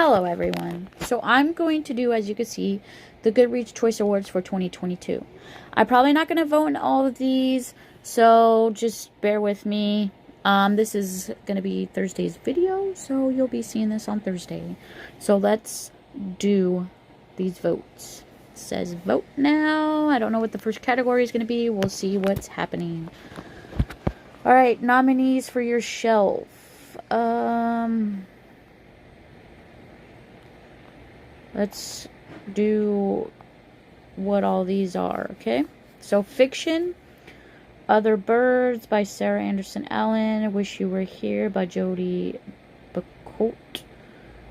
Hello everyone. So I'm going to do, as you can see, the Goodreads Choice Awards for 2022. I'm probably not going to vote in all of these, so just bear with me. This is going to be Thursday's video, so you'll be seeing this on Thursday. So let's do these votes. It says vote now. I don't know what the first category is going to be. We'll see what's happening. Alright, nominees for your shelf. Let's do what all these are, okay? So, fiction, Other Birds by Sarah Anderson Allen, Wish You Were Here by Jodi Picoult,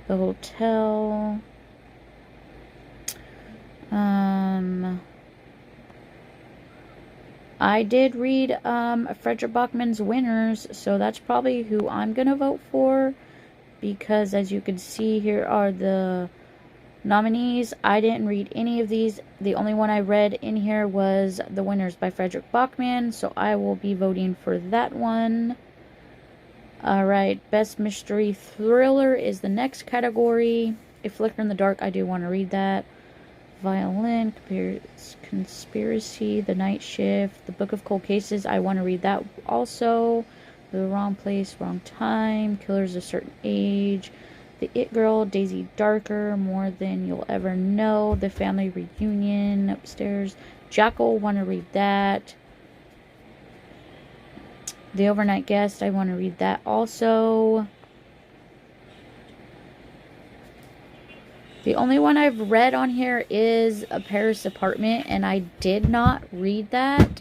The Hotel, I did read Frederick Bachman's Winners, so that's probably who I'm gonna vote for, because as you can see, here are the nominees. I didn't read any of these. The only one I read in here was The Winners by Frederick Bachman, so I will be voting for that one. Alright, Best Mystery Thriller is the next category. A Flicker in the Dark, I do want to read that. Violin, Conspiracy, The Night Shift, The Book of Cold Cases, I want to read that also. The Wrong Place, Wrong Time, Killers of a Certain Age, The It Girl, Daisy Darker, More Than You'll Ever Know, The Family Reunion, Upstairs, Jackal, want to read that. The Overnight Guest, I want to read that also. The only one I've read on here is A Paris Apartment, and I did not read that.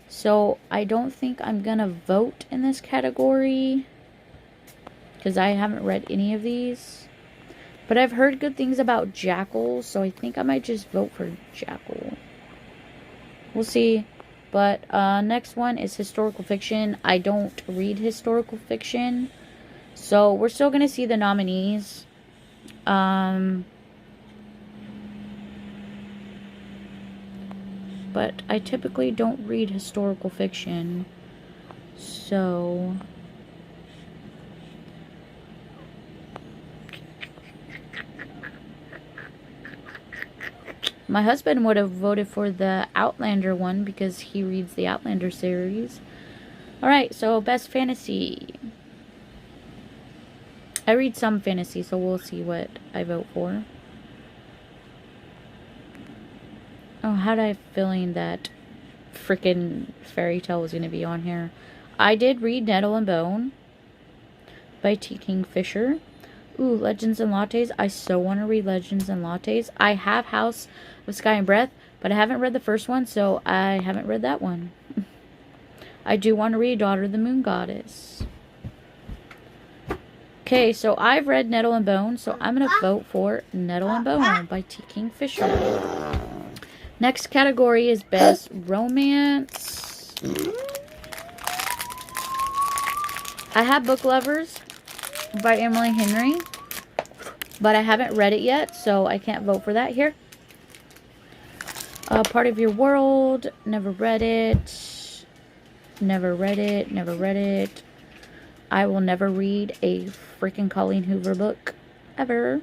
So I don't think I'm going to vote in this category, because I haven't read any of these. But I've heard good things about Jackal, so I think I might just vote for Jackal. We'll see. But next one is historical fiction. I don't read historical fiction, so we're still going to see the nominees. But I typically don't read historical fiction, so my husband would have voted for the Outlander one because he reads the Outlander series. Alright, so best fantasy. I read some fantasy, so we'll see what I vote for. Oh, how did I have a feeling that freaking fairy tale was going to be on here? I did read Nettle and Bone by T. Kingfisher. Ooh, Legends and Lattes. I so want to read Legends and Lattes. I have House of Sky and Breath, but I haven't read the first one, so I haven't read that one. I do want to read Daughter of the Moon Goddess. Okay, so I've read Nettle and Bone, so I'm going to vote for Nettle and Bone by T. Kingfisher. Next category is Best Romance. I have Book Lovers by Emily Henry, but I haven't read it yet, so I can't vote for that here. Part of Your World, never read it. Never read it, never read it. I will never read a freaking Colleen Hoover book, ever.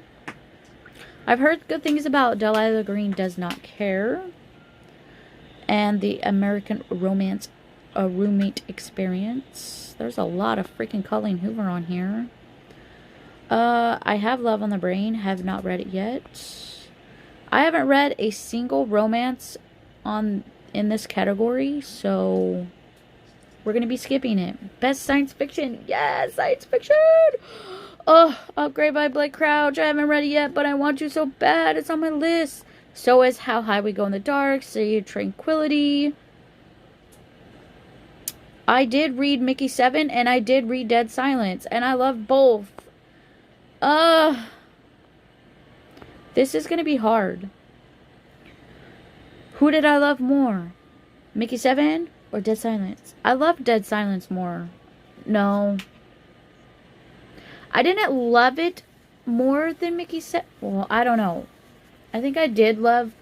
I've heard good things about Delilah Green Does Not Care and The American Romance Roommate Experience. There's a lot of freaking Colleen Hoover on here. I have Love on the Brain, have not read it yet. I haven't read a single romance in this category, so we're going to be skipping it. Best Science Fiction. Yes, science fiction. Oh, Upgrade by Blake Crouch. I haven't read it yet, but I want to so bad. It's on my list. So is How High We Go in the Dark, City of Tranquility. I did read Mickey 7, and I did read Dead Silence, and I love both. This is going to be hard. Who did I love more? Mickey 7 or Dead Silence? I love Dead Silence more. No. I didn't love it more than Mickey 7. Well, I don't know. I think I did love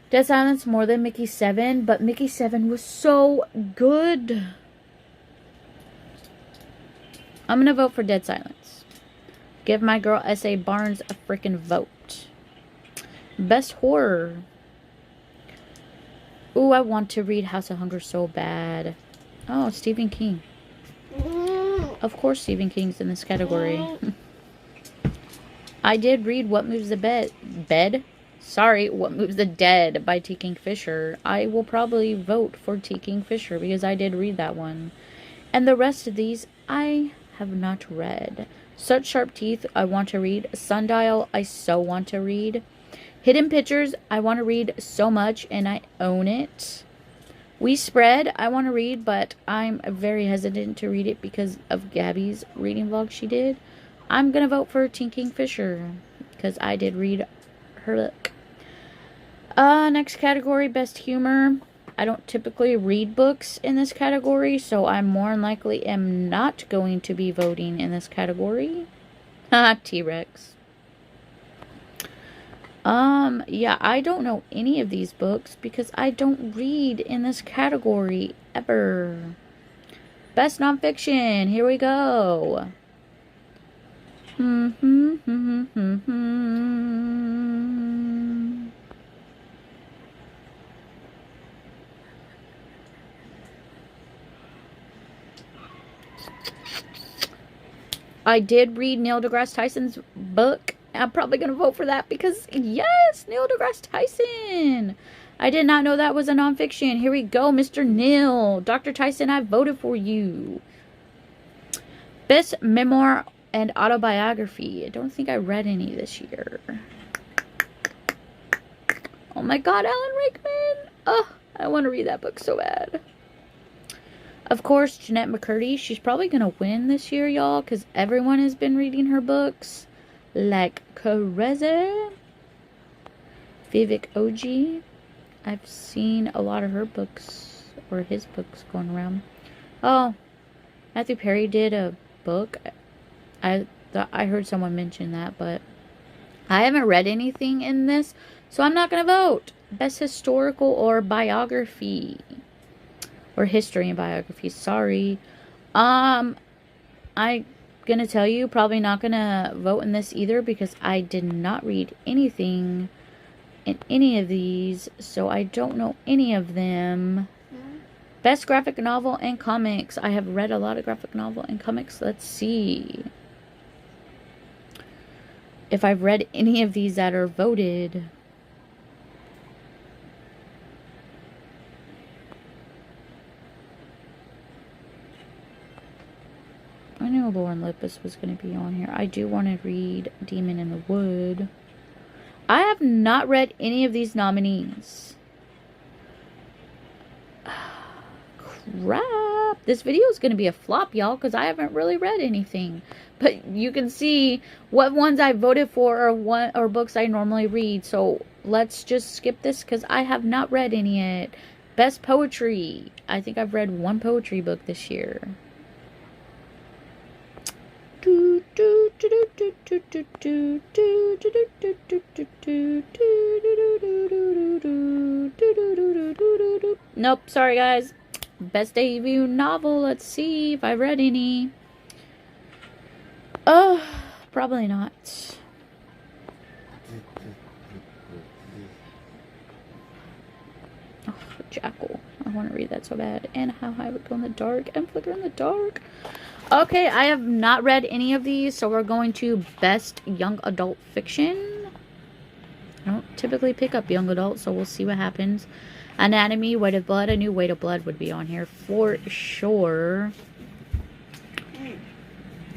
Dead Silence more than Mickey 7, but Mickey 7 was so good. I'm going to vote for Dead Silence. Give my girl S.A. Barnes a freaking vote. Best horror. Ooh, I want to read House of Hunger so bad. Oh, Stephen King. Of course Stephen King's in this category. I did read What Moves the Bed? Sorry, What Moves the Dead by T. Kingfisher. I will probably vote for T. Kingfisher because I did read that one. And the rest of these, I have not read. Such Sharp Teeth, I want to read. Sundial, I so want to read. Hidden Pictures, I want to read so much, and I own it. We Spread, I want to read, but I'm very hesitant to read it because of Gabby's reading vlog she did. I'm going to vote for T. Kingfisher because I did read her book. Next category, Best Humor. I don't typically read books in this category, so I more than likely am not going to be voting in this category. T-Rex. Yeah, I don't know any of these books because I don't read in this category ever. Best nonfiction. Here we go. I did read Neil deGrasse Tyson's book. I'm probably going to vote for that because, yes, Neil deGrasse Tyson. I did not know that was a nonfiction. Here we go, Mr. Neil. Dr. Tyson, I voted for you. Best memoir and autobiography. I don't think I read any this year. Oh my God, Alan Rickman. Oh, I want to read that book so bad. Of course, Jeanette McCurdy. She's probably going to win this year, y'all, because everyone has been reading her books. Like crazy. Vivek Oji. I've seen a lot of her books, or his books, going around. Oh, Matthew Perry did a book. I heard someone mention that, but I haven't read anything in this, so I'm not going to vote. Best historical or biography. Or history and biography. Sorry. I'm gonna tell you, probably not gonna vote in this either because I did not read anything in any of these, so I don't know any of them. Best graphic novel and comics. I have read a lot of graphic novel and comics. Let's see if I've read any of these that are voted. I knew Lauren Lippis was going to be on here. I do want to read Demon in the Wood. I have not read any of these nominees. Crap. This video is going to be a flop, y'all, because I haven't really read anything. But you can see what ones I voted for are books I normally read. So let's just skip this because I have not read any yet. Best poetry. I think I've read one poetry book this year. Nope, sorry guys. Best debut novel. Let's see if I read any. Oh, probably not. Oh, Jackal. I want to read that so bad. And How High Would Go in the Dark and Flicker in the Dark. Okay, I have not read any of these, so we're going to Best Young Adult Fiction. I don't typically pick up young adult, so we'll see what happens. Anatomy, Weight of Blood. I knew Weight of Blood would be on here for sure.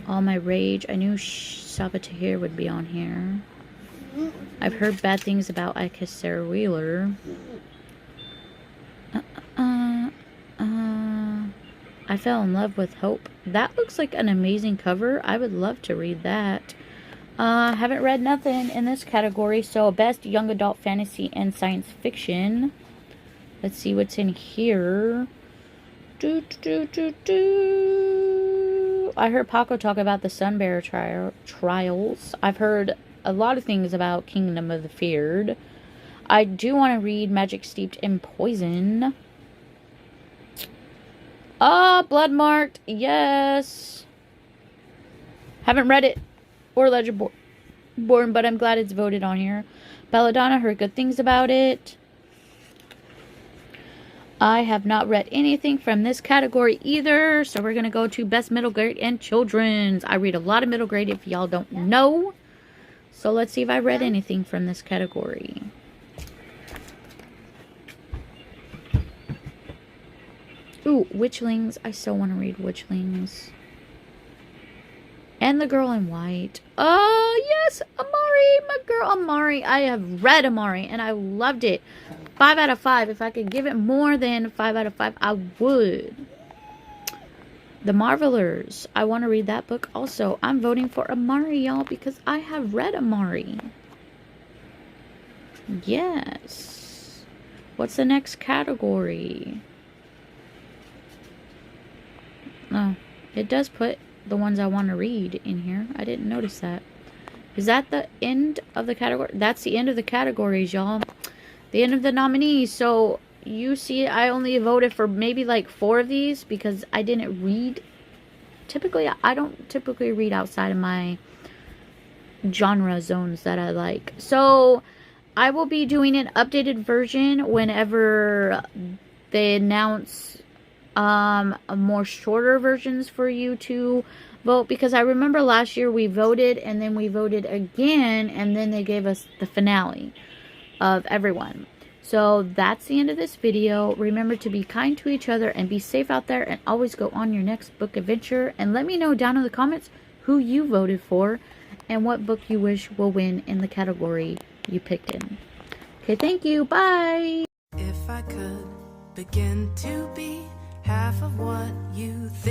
All My Rage. I knew Saboteur would be on here. I've heard bad things about Ike Sarah Wheeler. I Fell in Love with Hope. That looks like an amazing cover. I would love to read that. Haven't read nothing in this category. So, Best Young Adult Fantasy and Science Fiction. Let's see what's in here. I heard Paco talk about the Sunbearer trials. I've heard a lot of things about Kingdom of the Feared. I do want to read Magic Steeped in Poison. Blood Marked. Yes. Haven't read it. or Born, but I'm glad it's voted on here. Belladonna, heard good things about it. I have not read anything from this category either, so we're going to go to Best Middle Grade and Children's. I read a lot of middle grade if y'all don't know. So let's see if I read anything from this category. Ooh, Witchlings. I so want to read Witchlings. And The Girl in White. Oh, yes, Amari, my girl Amari. I have read Amari, and I loved it. 5 out of 5. If I could give it more than 5 out of 5, I would. The Marvelers. I want to read that book also. I'm voting for Amari, y'all, because I have read Amari. Yes. What's the next category? Oh, it does put the ones I want to read in here. I didn't notice that. Is that the end of the category? That's the end of the categories, y'all. The end of the nominees. So you see, I only voted for maybe like 4 of these because I didn't read. Typically, I don't typically read outside of my genre zones that I like. So I will be doing an updated version whenever they announce more shorter versions for you to vote, because I remember last year we voted and then we voted again and then they gave us the finale of everyone. So that's the end of this video. Remember to be kind to each other and be safe out there, and always go on your next book adventure. And let me know down in the comments who you voted for and what book you wish will win in the category you picked in. Okay, thank you. Bye. If I could begin to be half of what you think.